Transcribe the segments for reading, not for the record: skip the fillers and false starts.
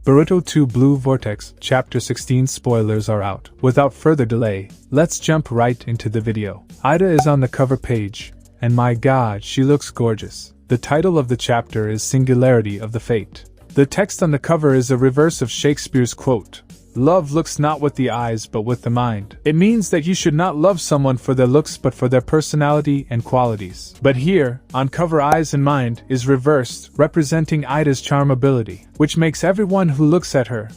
Boruto 2 Blue Vortex, Chapter 16 spoilers are out. Without further delay, let's jump right into the video. Ida is on the cover page, and my god, she looks gorgeous. The title of the chapter is Singularity of the Fate. The text on the cover is a reverse of Shakespeare's quote, "Love looks not with the eyes but with the mind." It means that you should not love someone for their looks but for their personality and qualities. But here, on cover eyes and mind, is reversed, representing Ida's charm ability, which makes everyone who looks at her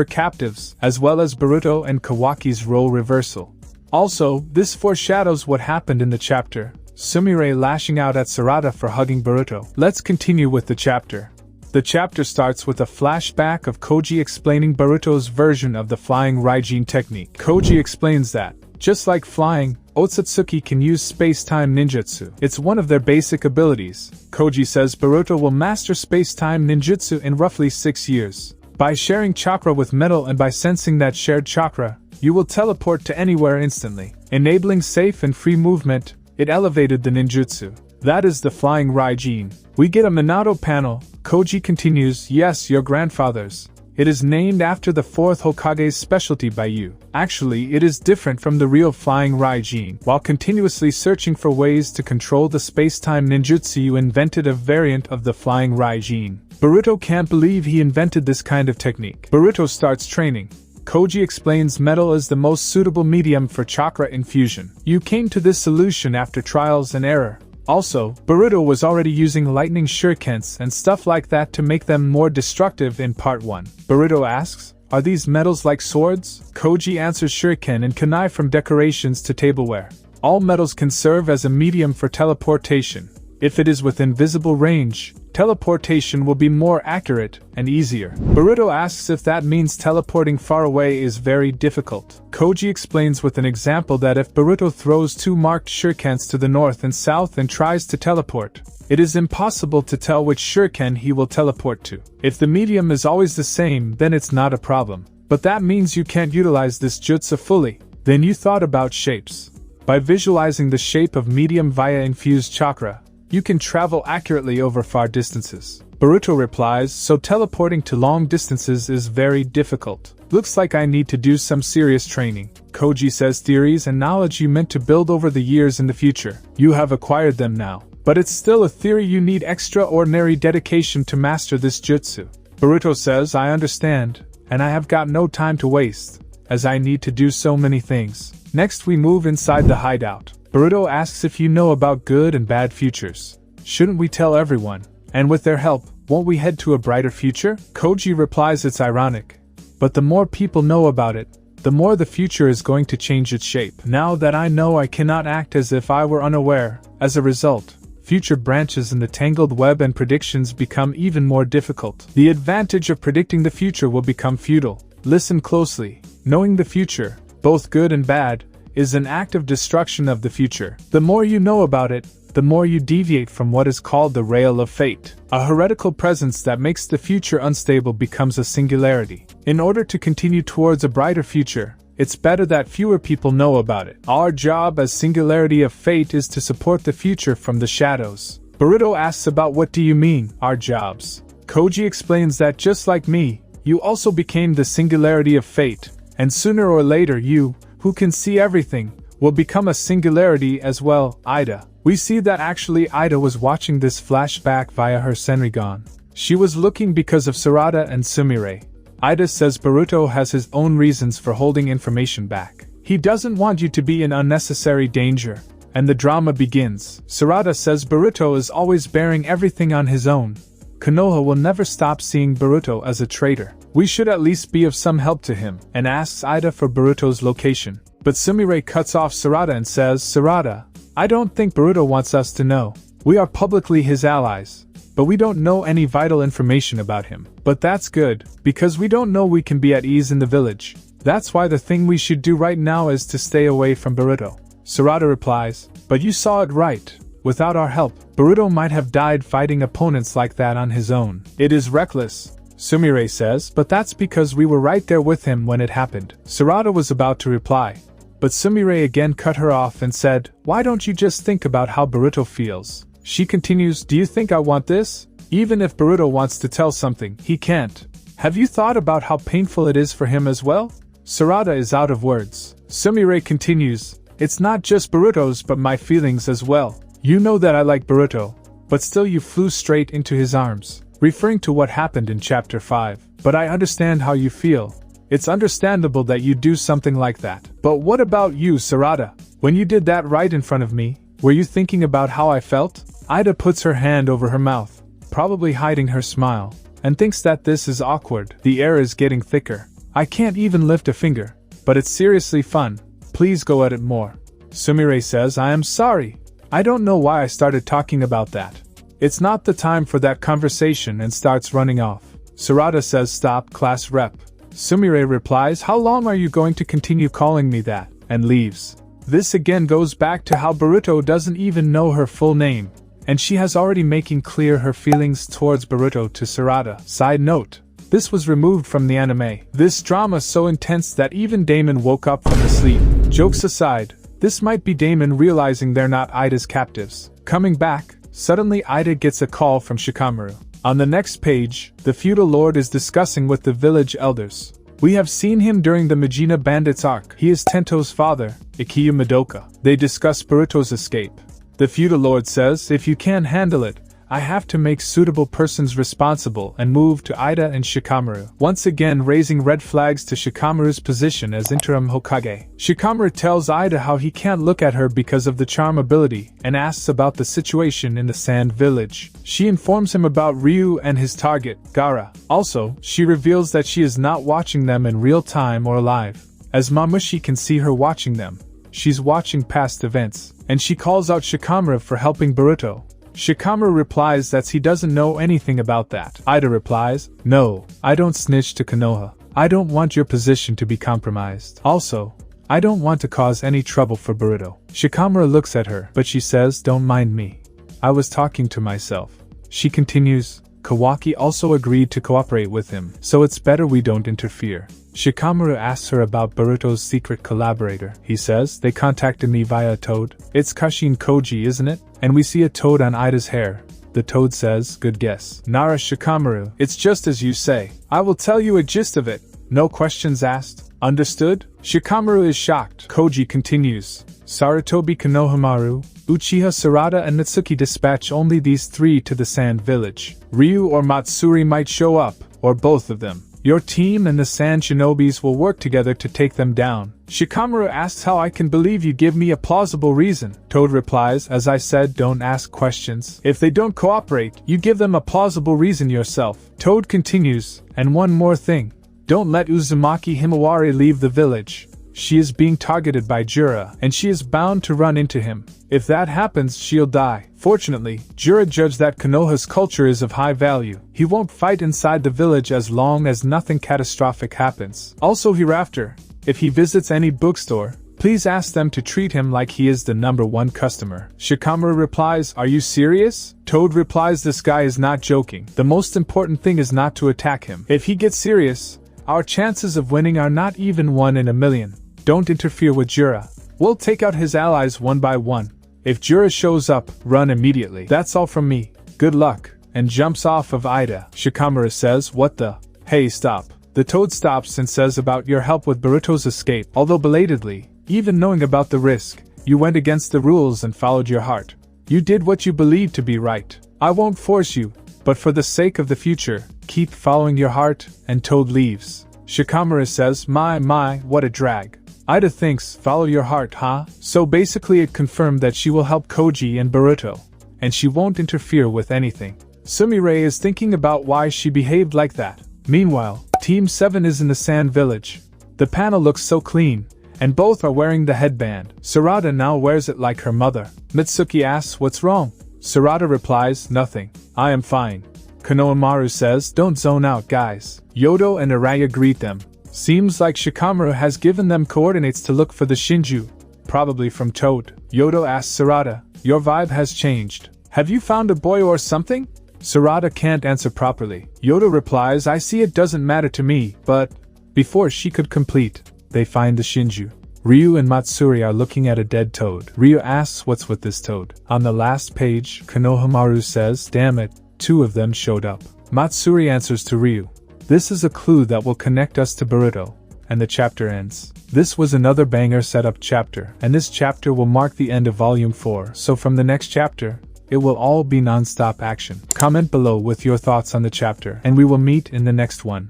captives, as well as Boruto and Kawaki's role reversal. Also, this foreshadows what happened in the chapter, Sumire lashing out at Sarada for hugging Boruto. Let's continue with the chapter. The chapter starts with a flashback of Koji explaining Boruto's version of the flying raijin technique. Koji explains that, just like flying, Otsutsuki can use space-time ninjutsu. It's one of their basic abilities. Koji says Boruto will master space-time ninjutsu in roughly 6 years. By sharing chakra with metal and by sensing that shared chakra, you will teleport to anywhere instantly. Enabling safe and free movement, it elevated the ninjutsu. That is the flying raijin. We get a Minato panel. Koji continues, "Yes, your grandfather's. It is named after the 4th Hokage's specialty by you. Actually, it is different from the real flying raijin. While continuously searching for ways to control the space-time ninjutsu, you invented a variant of the flying raijin. Boruto can't believe he invented this kind of technique." Boruto starts training. Koji explains metal is the most suitable medium for chakra infusion. You came to this solution after trials and error. Also, Boruto was already using lightning shurikens and stuff like that to make them more destructive in part 1. Boruto asks, "Are these metals like swords?" Koji answers shuriken and kunai from decorations to tableware. All metals can serve as a medium for teleportation. If it is within visible range, teleportation will be more accurate and easier. Boruto asks if that means teleporting far away is very difficult. Koji explains with an example that if Boruto throws 2 marked shurikens to the north and south and tries to teleport, it is impossible to tell which shuriken he will teleport to. If the medium is always the same, then it's not a problem. But that means you can't utilize this jutsu fully. Then you thought about shapes. By visualizing the shape of medium via infused chakra, you can travel accurately over far distances. Boruto replies, "So teleporting to long distances is very difficult. Looks like I need to do some serious training." Koji says theories and knowledge you meant to build over the years in the future. You have acquired them now. But it's still a theory, you need extraordinary dedication to master this jutsu. Boruto says, "I understand, and I have got no time to waste, as I need to do so many things." Next we move inside the hideout. Boruto asks if you know about good and bad futures. Shouldn't we tell everyone? And with their help, won't we head to a brighter future? Koji replies it's ironic. But the more people know about it, the more the future is going to change its shape. Now that I know, I cannot act as if I were unaware. As a result, future branches in the tangled web and predictions become even more difficult. The advantage of predicting the future will become futile. Listen closely. Knowing the future, both good and bad, is an act of destruction of the future. The more you know about it, the more you deviate from what is called the rail of fate. A heretical presence that makes the future unstable becomes a singularity. In order to continue towards a brighter future, it's better that fewer people know about it. Our job as singularity of fate is to support the future from the shadows. Boruto asks about what do you mean, our jobs? Koji explains that just like me, you also became the singularity of fate, and sooner or later you, who can see everything, will become a singularity as well. Ida. We see that actually Ida was watching this flashback via her Senrigan. She was looking because of Sarada and Sumire. Ida says Boruto has his own reasons for holding information back. He doesn't want you to be in unnecessary danger, and the drama begins. Sarada says Boruto is always bearing everything on his own. Konoha will never stop seeing Boruto as a traitor. We should at least be of some help to him, and asks Ida for Boruto's location. But Sumire cuts off Sarada and says, "Sarada, I don't think Boruto wants us to know. We are publicly his allies, but we don't know any vital information about him. But that's good, because we don't know we can be at ease in the village. That's why the thing we should do right now is to stay away from Boruto." Sarada replies, "But you saw it right. Without our help, Boruto might have died fighting opponents like that on his own. It is reckless." Sumire says, "But that's because we were right there with him when it happened." Sarada was about to reply, but Sumire again cut her off and said, "Why don't you just think about how Boruto feels?" She continues, "Do you think I want this? Even if Boruto wants to tell something, he can't. Have you thought about how painful it is for him as well? Sarada is out of words. Sumire continues, it's not just Boruto's but my feelings as well. You know that I like Boruto, but still you flew straight into his arms, referring to what happened in chapter 5. But I understand how you feel. It's understandable that you do something like that. But what about you, Sarada? When you did that right in front of me, were you thinking about how I felt? Ida puts her hand over her mouth, probably hiding her smile, and thinks that this is awkward. The air is getting thicker. I can't even lift a finger, but it's seriously fun. Please go at it more. Sumire says, I am sorry. I don't know why I started talking about that. It's not the time for that conversation and starts running off. Sarada says, stop, class rep. Sumire replies, how long are you going to continue calling me that? And leaves. This again goes back to how Boruto doesn't even know her full name, and she has already making clear her feelings towards Boruto to Sarada. Side note. This was removed from the anime. This drama so intense that even Damon woke up from the sleep. Jokes aside, this might be Damon realizing they're not Ida's captives. Coming back, suddenly Ida gets a call from Shikamaru. On the next page, the feudal lord is discussing with the village elders. We have seen him during the Majina Bandits arc. He is Tento's father, Ikiyu Madoka. They discuss Boruto's escape. The feudal lord says, if you can't handle it, I have to make suitable persons responsible and move to Ida and Shikamaru, once again raising red flags to Shikamaru's position as interim Hokage. Shikamaru tells Ida how he can't look at her because of the charm ability and asks about the situation in the Sand Village. She informs him about Ryu and his target, Gaara. Also, she reveals that she is not watching them in real time or live, as Mamushi can see her watching them. She's watching past events, and she calls out Shikamaru for helping Boruto. Shikamaru replies that he doesn't know anything about that. Ida replies, no, I don't snitch to Konoha. I don't want your position to be compromised. Also, I don't want to cause any trouble for Boruto. Shikamaru looks at her, but she says, don't mind me. I was talking to myself. She continues, Kawaki also agreed to cooperate with him, so it's better we don't interfere. Shikamaru asks her about Boruto's secret collaborator. He says, they contacted me via a toad. It's Kashin Koji, isn't it? And we see a toad on Ida's hair. The toad says, good guess. Nara Shikamaru, it's just as you say. I will tell you a gist of it. No questions asked. Understood? Shikamaru is shocked. Koji continues. Sarutobi Konohamaru, Uchiha Sarada and Natsuki dispatch only these 3 to the Sand Village. Ryu or Matsuri might show up, or both of them. Your team and the Sand Shinobis will work together to take them down. Shikamaru asks how I can believe you give me a plausible reason. Toad replies, as I said, don't ask questions. If they don't cooperate, you give them a plausible reason yourself. Toad continues, and one more thing. Don't let Uzumaki Himawari leave the village. She is being targeted by Jura, and she is bound to run into him. If that happens, she'll die. Fortunately, Jura judged that Konoha's culture is of high value. He won't fight inside the village as long as nothing catastrophic happens. Also hereafter, if he visits any bookstore, please ask them to treat him like he is the #1 customer. Shikamaru replies, are you serious? Toad replies, this guy is not joking. The most important thing is not to attack him. If he gets serious, our chances of winning are not even 1 in a million. Don't interfere with Jura. We'll take out his allies one by one. If Jura shows up, run immediately. That's all from me. Good luck. And jumps off of Ida. Shikamaru says, what the? Hey, stop. The toad stops and says about your help with Boruto's escape. Although belatedly, even knowing about the risk, you went against the rules and followed your heart. You did what you believed to be right. I won't force you, but for the sake of the future, keep following your heart, and Toad leaves. Shikamaru says, my, what a drag. Ida thinks, follow your heart, huh? So basically it confirmed that she will help Koji and Boruto, and she won't interfere with anything. Sumire is thinking about why she behaved like that. Meanwhile, Team 7 is in the Sand Village. The panel looks so clean, and both are wearing the headband. Sarada now wears it like her mother. Mitsuki asks, what's wrong? Sarada replies, nothing. I am fine. Konohamaru says, don't zone out, guys. Yodo and Araya greet them. Seems like Shikamaru has given them coordinates to look for the Shinju, probably from Toad. Yodo asks Sarada, your vibe has changed. Have you found a boy or something? Sarada can't answer properly. Yodo replies, I see it doesn't matter to me, but... Before she could complete, they find the Shinju. Ryu and Matsuri are looking at a dead toad. Ryu asks what's with this toad. On the last page, Konohamaru says, damn it, 2 of them showed up. Matsuri answers to Ryu, This is a clue that will connect us to Boruto, and the chapter ends. This was another banger setup chapter, and this chapter will mark the end of Volume 4, so from the next chapter, it will all be non-stop action. Comment below with your thoughts on the chapter, and we will meet in the next one.